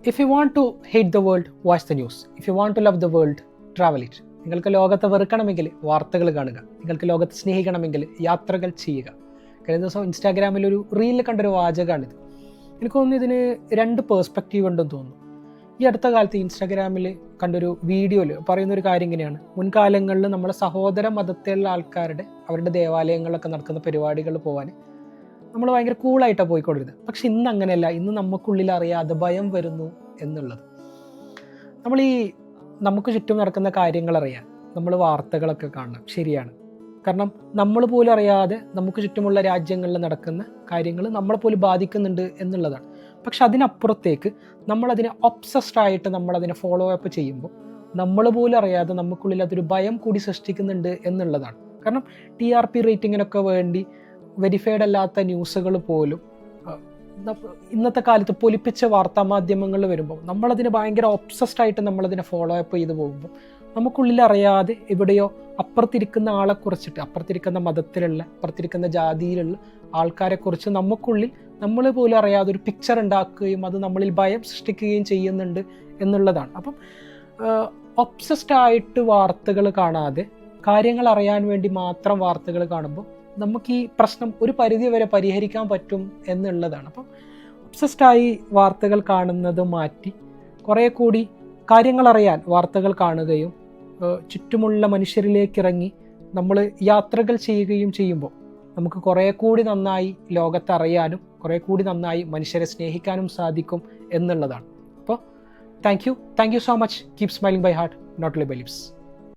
If you want to hate the world, watch the news. If you want to love the world, travel it. നിങ്ങൾക്ക് ലോകത്തെ വെറുക്കണമെങ്കിൽ വാർത്തകൾ കാണുക. നിങ്ങൾക്ക് ലോകത്തെ സ്നേഹിക്കണമെങ്കിൽ യാത്രകൾ ചെയ്യുക. കഴിഞ്ഞ ദിവസം ഇൻസ്റ്റാഗ്രാമിൽ ഒരു റീലിൽ കണ്ടൊരു വാചകമാണിത്. എനിക്ക് തോന്നുന്നു ഇതിന് 2 പേഴ്സ്പെക്റ്റീവ് ഉണ്ടെന്ന് തോന്നുന്നു. ഈ അടുത്ത കാലത്ത് ഇൻസ്റ്റാഗ്രാമിൽ കണ്ടൊരു വീഡിയോയിൽ പറയുന്നൊരു കാര്യം ഇങ്ങനെയാണ്: മുൻകാലങ്ങളിൽ നമ്മളെ സഹോദര മതത്തിലുള്ള ആൾക്കാരുടെ അവരുടെ ദേവാലയങ്ങളിലൊക്കെ നടക്കുന്ന പരിപാടികൾ പോകാൻ നമ്മൾ ഭയങ്കര കൂളായിട്ടാണ് പോയിക്കൊണ്ടിരുന്നത്. പക്ഷെ ഇന്ന് അങ്ങനെയല്ല. ഇന്ന് നമുക്കുള്ളിൽ അറിയാതെ ഭയം വരുന്നു എന്നുള്ളത്. നമുക്ക് ചുറ്റും നടക്കുന്ന കാര്യങ്ങൾ അറിയാൻ നമ്മൾ വാർത്തകളൊക്കെ കാണണം, ശരിയാണ്. കാരണം നമ്മൾ പോലും അറിയാതെ നമുക്ക് ചുറ്റുമുള്ള രാജ്യങ്ങളിൽ നടക്കുന്ന കാര്യങ്ങൾ നമ്മളെ പോലും ബാധിക്കുന്നുണ്ട് എന്നുള്ളതാണ്. പക്ഷെ അതിനപ്പുറത്തേക്ക് നമ്മളതിനെ ഒബ്സസ്ഡ് ആയിട്ട് നമ്മളതിനെ ഫോളോ അപ്പ് ചെയ്യുമ്പോൾ നമ്മൾ പോലും അറിയാതെ നമുക്കുള്ളിൽ അതൊരു ഭയം കൂടി സൃഷ്ടിക്കുന്നുണ്ട് എന്നുള്ളതാണ്. കാരണം TRP റേറ്റിങ്ങിനൊക്കെ വേണ്ടി വെരിഫൈഡ് അല്ലാത്ത ന്യൂസുകൾ പോലും ഇന്നത്തെ കാലത്ത് പൊലിപ്പിച്ച വാർത്താ മാധ്യമങ്ങളിൽ വരുമ്പോൾ നമ്മളതിന് ഭയങ്കര ഒബ്സസ്ഡ് ആയിട്ട് നമ്മളതിനെ ഫോളോ അപ്പ് ചെയ്ത് പോകുമ്പോൾ നമുക്കുള്ളിൽ അറിയാതെ എവിടെയോ അപ്പുറത്തിരിക്കുന്ന ആളെക്കുറിച്ചിട്ട്, അപ്പുറത്തിരിക്കുന്ന മതത്തിലുള്ള, അപ്പുറത്തിരിക്കുന്ന ജാതിയിലുള്ള ആൾക്കാരെക്കുറിച്ച് നമുക്കുള്ളിൽ നമ്മൾ പോലും അറിയാതെ ഒരു പിക്ചർ ഉണ്ടാക്കുകയും അത് നമ്മളിൽ ഭയം സൃഷ്ടിക്കുകയും ചെയ്യുന്നുണ്ട് എന്നുള്ളതാണ്. അപ്പം ഒബ്സസ്ഡ് ആയിട്ട് വാർത്തകൾ കാണാതെ കാര്യങ്ങൾ അറിയാൻ വേണ്ടി മാത്രം വാർത്തകൾ കാണുമ്പോൾ നമുക്ക് ഈ പ്രശ്നം ഒരു പരിധി വരെ പരിഹരിക്കാൻ പറ്റും എന്നുള്ളതാണ്. അപ്പം ഒബ്സസ്ഡായി വാർത്തകൾ കാണുന്നത് മാറ്റി കുറേ കൂടി കാര്യങ്ങൾ അറിയാൻ വാർത്തകൾ കാണുകയും ചുറ്റുമുള്ള മനുഷ്യരിലേക്ക് ഇറങ്ങി നമ്മൾ യാത്രകൾ ചെയ്യുകയും ചെയ്യുമ്പോൾ നമുക്ക് കുറേ കൂടി നന്നായി ലോകത്തെ അറിയാനും കുറേ കൂടി നന്നായി മനുഷ്യരെ സ്നേഹിക്കാനും സാധിക്കും എന്നുള്ളതാണ്. അപ്പോൾ thank you so much. Keep smiling by heart, not live by lips.